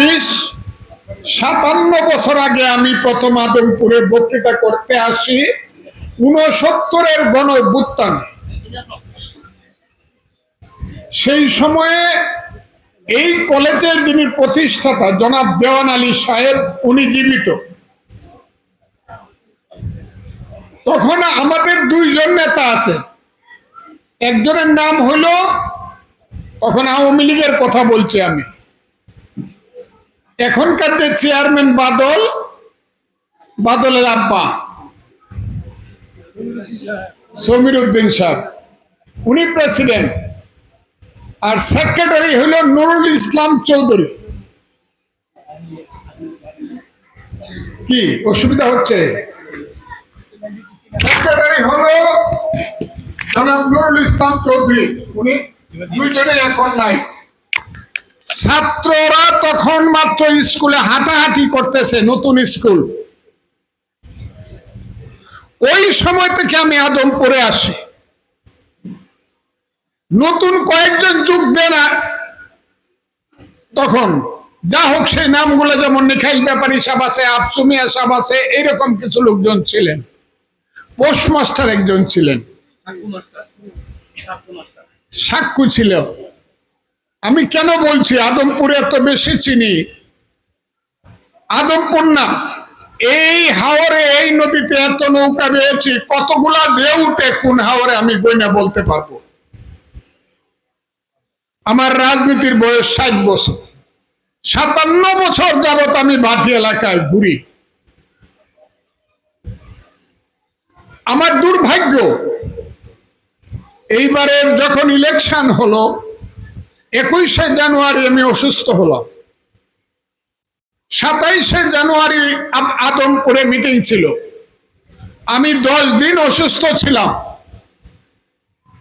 57 বছর আগে আমি প্রথম আদমপুরে বক্তৃতা করতে আসি 69-এর গণ অভ্যুত্থানে। সেই সময়ে এই কলেজের যিনি প্রতিষ্ঠাতা জনাব দেওয়ান আলী সাহেব, উনি জীবিত। তখন আমাদের দুইজন নেতা আছে, একজনের নাম হলো, তখন আওয়ামী লীগের কথা বলছি আমি, এখনকার যে চেয়ারম্যান বাদলের আব্বা সমীর উদ্দিন সাহেব, উনি প্রেসিডেন্ট, আর সেক্রেটারি হলো নুরুল ইসলাম চৌধুরী। কি অসুবিধা হচ্ছে? সেক্রেটারি হলো জনাব নুরুল ইসলাম চৌধুরী, উনি দুইজনে এখন নাই। ছাত্ররা তখন মাত্র স্কুলে হাঁটাহাঁটি করতেছে, নতুন স্কুল। ওই সময় থেকে আমি আদমপুরে আসি। নতুন কয়েকজন যোগ দেন, তখন যা হোক সেই নামগুলো, যেমন নিখাইল ব্যাপারী সাহেব আছে, আফসুমিয়া সাহেব আছে, এইরকম কিছু লোকজন ছিলেন। পোস্টমাস্টার একজন ছিলেন, সাক্কু ছিল। আমি কেন বলছি আদমপুরে এত বেশি চিনি? আদমপুর না, এই হাওরে, এই নদীতে এত নৌকা বেয়েছি, কতগুলা ঢেউ উঠে কোন হাওরে আমি গইনা বলতে পারবো। আমার রাজনীতির বয়স 60 বছর। 57 বছর যাবত আমি ভাটি এলাকায় ঘুরি। আমার দুর্ভাগ্য, এইবারের যখন ইলেকশন হলো 21শে জানুয়ারি আমি অসুস্থ হলাম। 27শে জানুয়ারি আদমপুরে মিটিং ছিল, আমি 10 দিন অসুস্থ ছিলাম।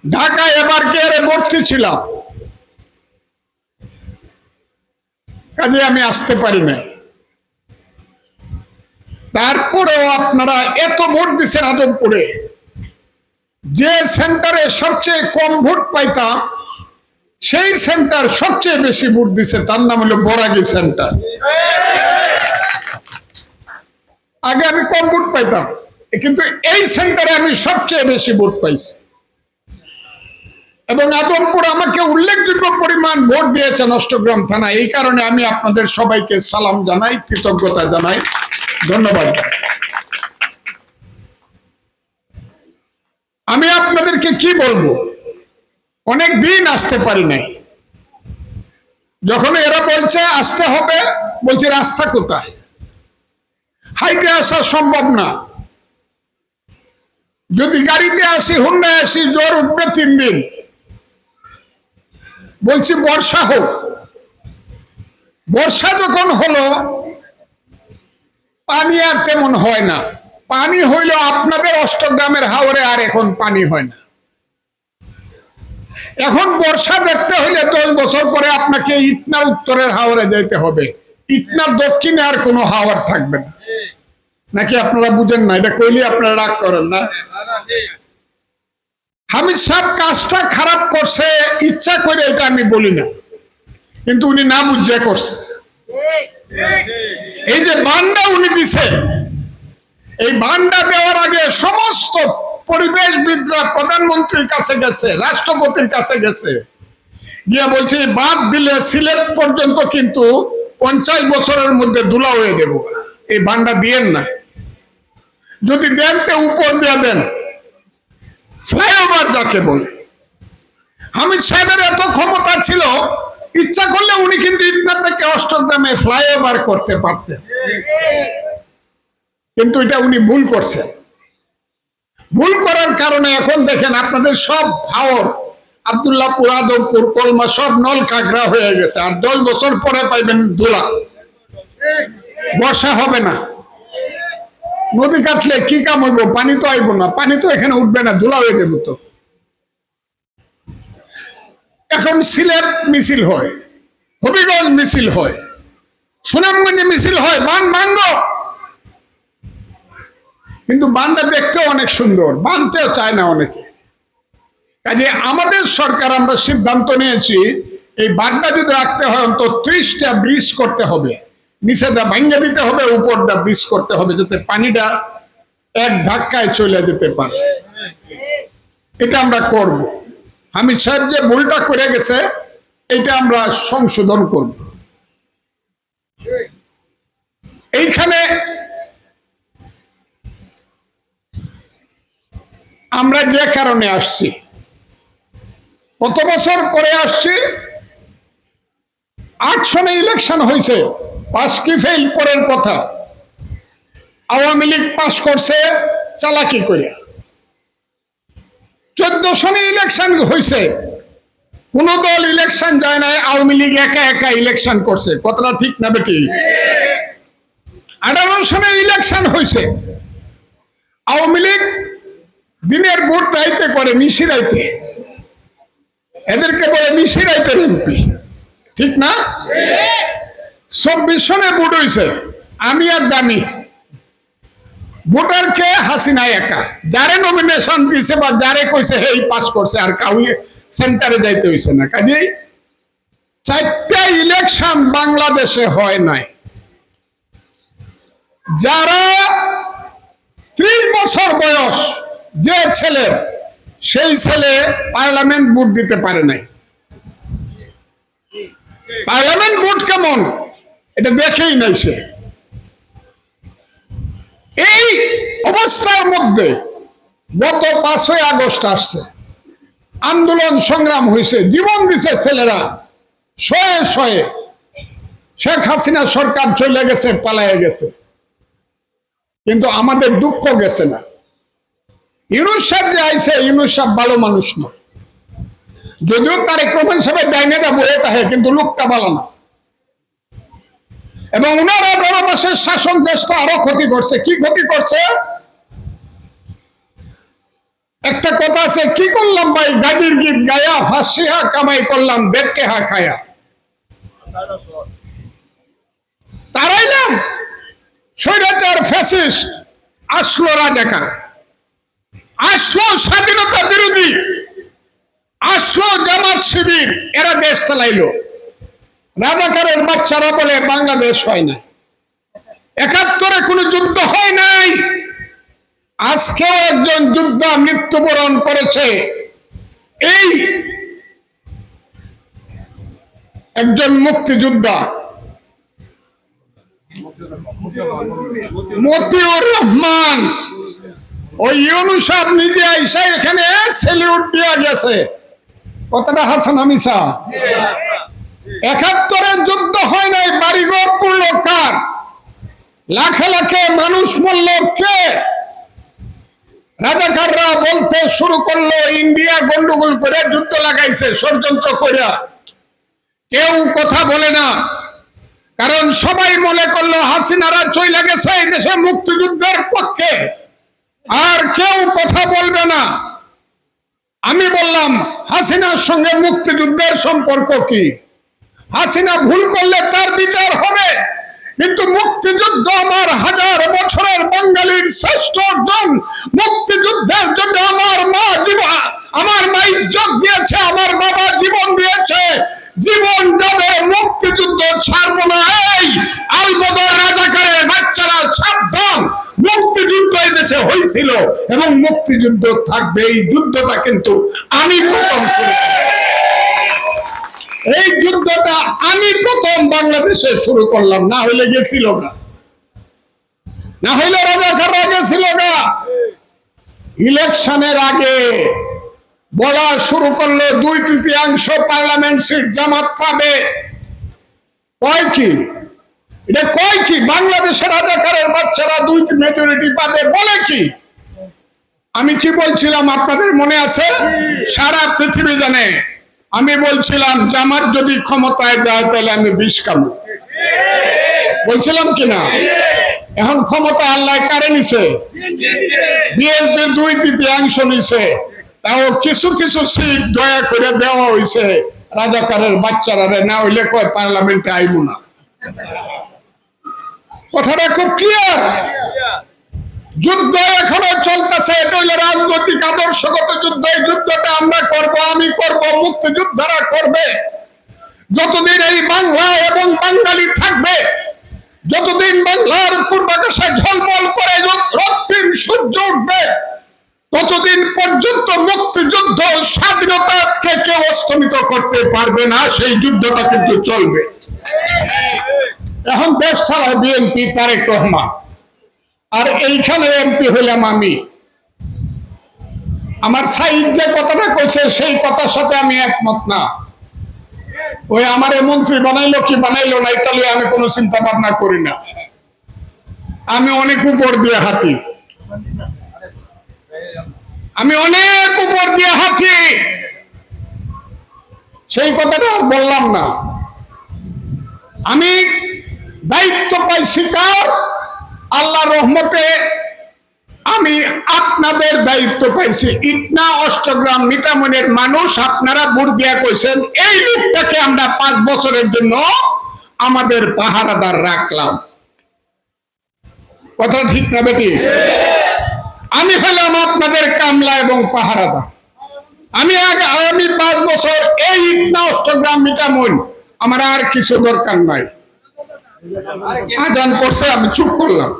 ঢাকায় এবার কেয়ারে ভর্তি ছিলাম, কাজে আমি আসতে পারি নাই। তারপরেও আপনারা এত ভোট দিচ্ছেন আদমপুরে। যে সেন্টারে সবচেয়ে কম ভোট পাইতাম, সেই সেন্টার সবচেয়ে বেশি ভোট দিচ্ছে, তার নাম হলো বরাগী সেন্টার। আগে আমি কম ভোট পাইতাম, কিন্তু এই সেন্টারে আমি সবচেয়ে বেশি ভোট পাইছি। এবং আদমপুর আমাকে উল্লেখযোগ্য পরিমাণ ভোট দিয়েছে অষ্টগ্রাম থানা। এই কারণে আমি আপনাদের সবাইকে সালাম জানাই, কৃতজ্ঞতা জানাই, ধন্যবাদ। আমি আপনাদেরকে কি বলবো, অনেক দিন আসতে পারি নাই। যখন এরা বলছে আসতে হবে, বলছে রাস্তা কোথায়? হাইটে আসা সম্ভব না। যদি গাড়িতে আসি, হুন্ডায় আসি, জ্বর উঠবে 3 দিন। বলছি বর্ষা হোক। বর্ষা যখন হলো, পানি আর তেমন হয় না। পানি হইল আপনাদের অষ্টগ্রামের হাওরে, আর এখন পানি হয় না। এখন বর্ষা দেখতে হইলে 10 বছর পরে আপনাকে ইটনা উত্তরের হাওরে যেতে হবে। ইটনার দক্ষিণে আর কোনো হাওর থাকবে না। নাকি আপনারা বুঝেন না? এটা কইলে আপনারা রাগ করেন না? হামিদ সাহেব কাজটা খারাপ করছে ইচ্ছা করে, এটা আমি বলি না, কিন্তু উনি না বুঝে করছে। এই যে বান্ডা উনি দিছে, এই বান্ডা দেওয়ার আগে সমস্ত পরিবেশবিদরা প্রধানমন্ত্রীর কাছে গেছে, রাষ্ট্রপতির কাছে গেছে, গিয়া বলছে বাদ দিলে সিলেট পর্যন্ত কিন্তু 50 বছরের মধ্যে ধুলা হয়ে দেব। এই বান্ডা দিয়েন না, যদি দেন তো উপর দিয়ে দেন, ফ্লাইওভার যাকে বলে। হামিদ সাহেবের এত ক্ষমতা ছিল, ইচ্ছা করলে উনি কিন্তু ইটনা থেকে অষ্টগ্রামে ফ্লাইওভার করতে পারতেন, কিন্তু এটা উনি ভুল করছেন। ভুল করার কারণে এখন দেখেন আপনাদের সব হাওর, আব্দুল্লাহপুর, আদমপুর, কলমা সব নল কাঁকড়া হয়ে গেছে। আর 10 বছর পরে পাইবেন ধুলা। বর্ষা হবে না, নদী কাটলে কি কাম হইব? পানি তো আইব না, পানি তো এখানে উঠবে না, ধুলা হয়ে যাবে। তো এখন সিলেট মিছিল হয়, হবিগঞ্জ মিছিল হয়, সুনামগঞ্জে মিছিল হয়, বান ভাঙ্গ। কিন্তু বানটা দেখতেও অনেক সুন্দর, বানতেও চায় না অনেকে। কাজে আমাদের সরকার, আমরা সিদ্ধান্ত নিয়েছি এই বাঁধটা যদি রাখতে হয় অন্তত 30টা ব্রিজ করতে হবে, নিচেটা ভাঙ্গে দিতে হবে, উপরটা ব্রিজ করতে হবে, যাতে পানিটা এক ধাক্কায় চলে যেতে পারে। এটা আমরা করব। হামিদ সাহেব যে ভুলটা করে গেছে এটা আমরা সংশোধন করব। এইখানে আমরা যে কারণে আসছি, কত বছর পরে আসছি, 8 সনে ইলেকশন হয়েছে, পাস কি ফেল পরের কথা। আওয়ামী লীগ পাস করছে চালাকি করে। 14 সনে ইলেকশন হয়েছে, কোন দল ইলেকশন যায় নাই, আওয়ামী লীগ একা একা ইলেকশন করছে। কথাটা ঠিক না বেটি? 18 সনে ইলেকশন হয়েছে, আওয়ামী লীগ দিনের ভোট রাইতে করে, নিশি রাইতে, এদেরকে বলে নিশি রাইতের এমপি, ঠিক না? 24 সনে ভোট হয়েছে, আমি আর দামি ভোটার কে হাসিনা একা, যারে নমিনেশন দিছে বা যারে কইছে এই পাস করছে, আর কাউই সেন্টারে যাইতে হইছে না। কাজেই 4টা ইলেকশন বাংলাদেশে হয় নাই। যারা 30 বছর বয়স যে ছেলে, সেই ছেলে পার্লামেন্ট ভোট দিতে পারে নাই। পার্লামেন্ট ভোট কেমন এটা দেখেই নাই সে। এই অবস্থার মধ্যে গত 5ই আগস্ট আসছে, আন্দোলন সংগ্রাম হয়েছে, জীবন দিছে ছেলেরা শয়ে শয়ে। শেখ হাসিনা সরকার চলে গেছে, পালায়ে গেছে, কিন্তু আমাদের দুঃখ গেছে না। ইউনূস সাহেব যে আইছে, ইউনূস সাহেব ভালো মানুষ না, যদিও তারেক রহমান সাহেবের ডাইনেটা বয়ে থাকে, কিন্তু লোকটা ভালো না। এবং উনারা 12 মাসের শাসন দেশটা আরো ক্ষতি করছে। কি ক্ষতি করছে? একটা কথা আছে, কি করলাম ভাই, গাজীর গীত গায়া, ফাঁসিহা কামাই করলাম, বেটকে হা খায়া। তারাইলাম স্বৈরাচার ফ্যাসিস্ট, আসলো রাজাকার, আসলো স্বাধীনতা বিরোধী, আসলো জামাত শিবির, এরা দেশ চালাইলো। রাজাকারের বাচ্চারা বলে বাংলাদেশ হয় না, 71-এ কোনো যুদ্ধ হয় নাই। আজকেও একজন যোদ্ধা মৃত্যুবরণ করেছে, এই একজন মুক্তিযোদ্ধা মতিউর রহমান। ওই ইউনূস সাহেব নিজে আইসা এখানে সেলিউট দিয়ে গেছে। কথাটা হাসান হামিসা? 71-এর যুদ্ধ হয় নাই, বাড়িঘর পড়ল কার, লাখে লাখে মানুষ মরল কে? রাজাকাররা বলতে শুরু করলো ইন্ডিয়া গন্ডগোল করে যুদ্ধ লাগাইছে, ষড়যন্ত্র করে। কেউ কথা বলে না, কারণ সবাই মনে করলো হাসিনারা চলে গেছে এই দেশে মুক্তিযুদ্ধের পক্ষে, আর কেউ কথা বলবে না। আমি বললাম, হাসিনার সঙ্গে মুক্তিযুদ্ধের সম্পর্ক কি? হাসিনা ভুল করলে তার বিচার হবে, কিন্তু মুক্তিযুদ্ধ আমার হাজার বছরের বাঙালির শ্রেষ্ঠ অর্জন। মুক্তিযুদ্ধের জন্য আমার মা ইজ্জত দিয়েছে, আমার বাবা জীবন দিয়েছে, জীবন যাবে, মুক্তিযুদ্ধ ছাড়বো না। এই আলবদর রাজাকারের বাচ্চারা সাবধান, মুক্তিযুদ্ধ এই দেশে হয়েছিল এবং মুক্তিযুদ্ধ থাকবে। এই যুদ্ধটা কিন্তু আমি প্রথম শুরু করেছি, এই যুদ্ধটা আমি প্রথম বাংলাদেশে শুরু করলাম, না হইলে গেছিল না, না হইলে রাজাকাররা গেছিল না। ইলেকশনের আগে বলা শুরু করলো 2/3 পার্লামেন্ট সিট জামাত পাবে। কয় কি এটা, কয় কি বাংলাদেশের রাজাকারের বাচ্চারা 2 মেজরিটি পাবে, বলে কি? আমি কি বলছিলাম আপনাদের মনে আছে? সারা পৃথিবী জানে। আমি বলছিলাম জামাত যদি ক্ষমতায় যায় তাহলে আমি বিষ খাবো, বলছিলাম কিনা? এখন ক্ষমতা আল্লাহ কারে নিছে? বিএনপি 2/3 নিছে, তাও কিছু কিছু সিট দয়া করে দেওয়া হয়েছে রাজাকারের বাচ্চারা, না হইলে কয় পার্লামেন্টে আইব না। কথাটা খুব ক্লিয়ার। যুদ্ধ এখনো চলতেছে, এটা হইল রাজনৈতিক আদর্শগত যুদ্ধ। এই যুদ্ধটা আমরা করব, আমি করব, মুক্তিযোদ্ধারা করবে। যতদিন এই বাংলা এবং বাঙালি থাকবে, যতদিন বাংলার পূর্বাকাশে ঝলমল করে রক্তিম সূর্য উঠবে, ততদিন পর্যন্ত মুক্তিযুদ্ধ স্বাধীনতাকে কেউ স্তমিত করতে পারবে না। সেই যুদ্ধটা কিন্তু চলবে। এখন দেশ চালায় বিএনপি, তারেক রহমান, আর এইখানে এমপি হইলাম আমি। আমার সাইদ যে কথাটা কইছে সেই কথার সাথে আমি একমত না। ওই আমারে মন্ত্রী বানাইলো কি বানাইলো না, তাহলে আমি কোনো চিন্তা ভাবনা করি না। আমি অনেক উপর দিয়ে হাঁটি, আমি অনেক উপর দিয়ে হাঁটি, সেই কথাটা আর বললাম না। আমি দায়িত্ব পাইছি কার? আল্লাহর রহমতে আমি আপনাদের দায়িত্ব পাইছি। ইটনা অষ্টগ্রাম মিঠামনের মানুষ আপনারা ভোট দিয়া কইছেন এই লোকটাকে আমরা 5 বছরের জন্য আমাদের পাহারাদার রাখলাম। কথা ঠিক না বেটি? আমি হলাম আপনাদের কামলা এবং পাহারাদার। আমি 5 বছর এই ইটনা অষ্টগ্রাম মিঠামন, আমার আর কিছু দরকার নাই। আজান পড়ছে, আমি চুপ করলাম।